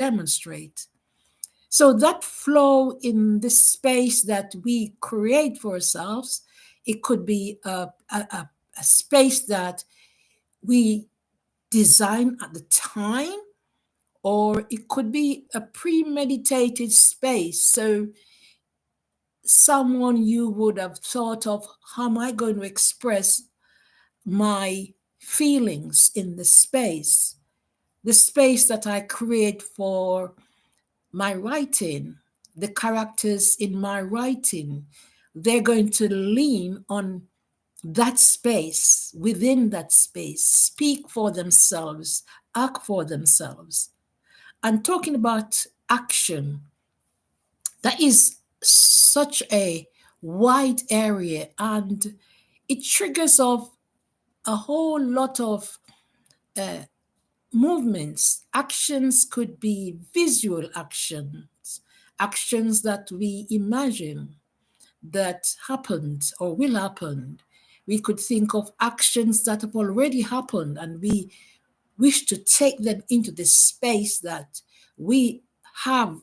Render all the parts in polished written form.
demonstrate. So that flow in the space that we create for ourselves, it could be a space that we design at the time, or it could be a premeditated space. So someone you would have thought of, how am I going to express my feelings in the space that I create for my writing, the characters in my writing, they're going to lean on that space, within that space, speak for themselves, act for themselves. And talking about action, that is such a wide area, and it triggers off a whole lot of uh, movements. Actions could be visual actions, actions that we imagine that happened or will happen. We could think of actions that have already happened, and we wish to take them into the space that we have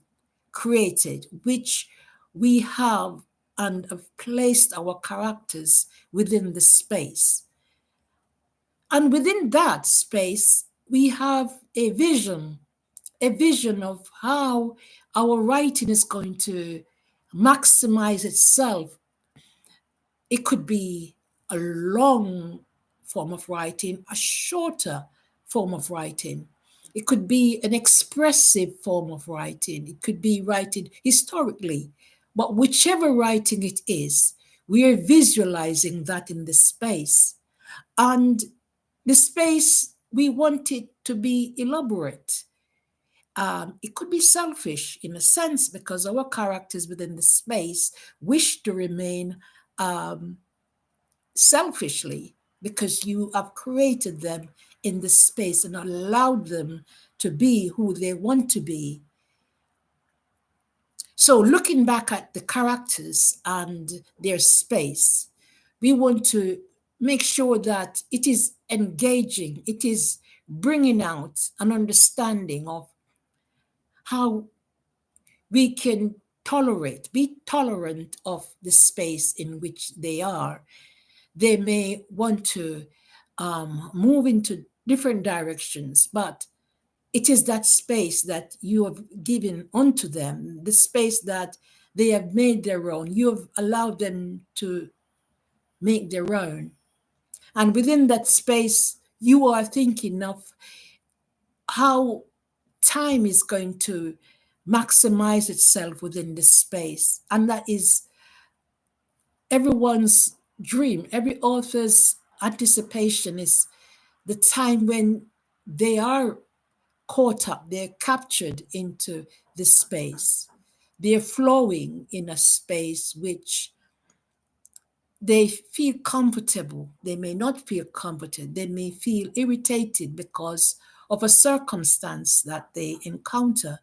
created, which we have and have placed our characters within the space. And within that space, we have a vision of how our writing is going to maximize itself. It could be a long form of writing, a shorter form of writing. It could be an expressive form of writing. It could be writing historically. But whichever writing it is, we are visualizing that in the space. And the space, we want it to be elaborate. It could be selfish in a sense because our characters within the space wish to remain um, selfishly, because you have created them in the space and allowed them to be who they want to be. So, looking back at the characters and their space, we want to make sure that it is engaging, it is bringing out an understanding of how we can be tolerant of the space in which they are. They may want to move into different directions, but it is that space that you have given unto them, the space that they have made their own. You have allowed them to make their own. And within that space, you are thinking of how time is going to maximize itself within this space. And that is everyone's dream, every author's anticipation is the time when they are caught up, they're captured into this space. They're flowing in a space which they feel comfortable. They may not feel comforted. They may feel irritated because of a circumstance that they encounter,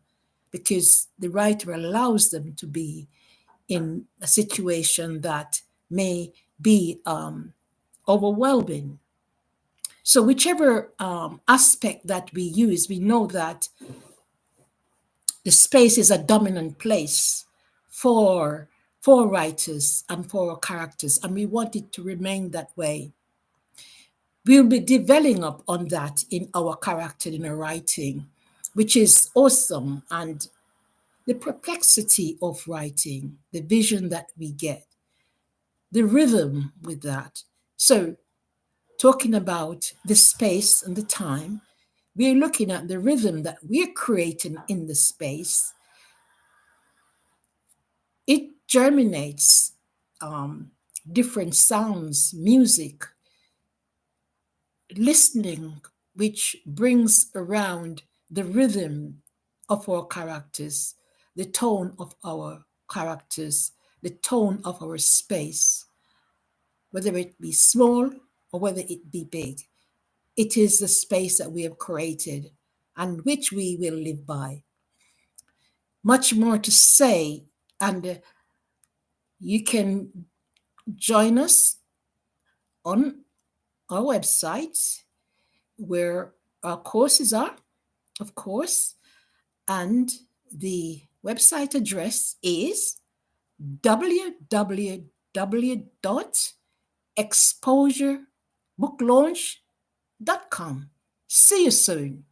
because the writer allows them to be in a situation that may be overwhelming. So, whichever aspect that we use, we know that the space is a dominant place for writers and for our characters, and we want it to remain that way. We'll be developing up on that in our character in our writing, which is awesome. And the perplexity of writing, the vision that we get, the rhythm with that. So, talking about the space and the time, we're looking at the rhythm that we're creating in the space. It germinates different sounds, music, listening, which brings around the rhythm of our characters, the tone of our characters, the tone of our space, whether it be small or whether it be big. It is the space that we have created and which we will live by. Much more to say, and you can join us on our website where our courses are, of course. And the website address is www.exposurebook.launch.com. See you soon.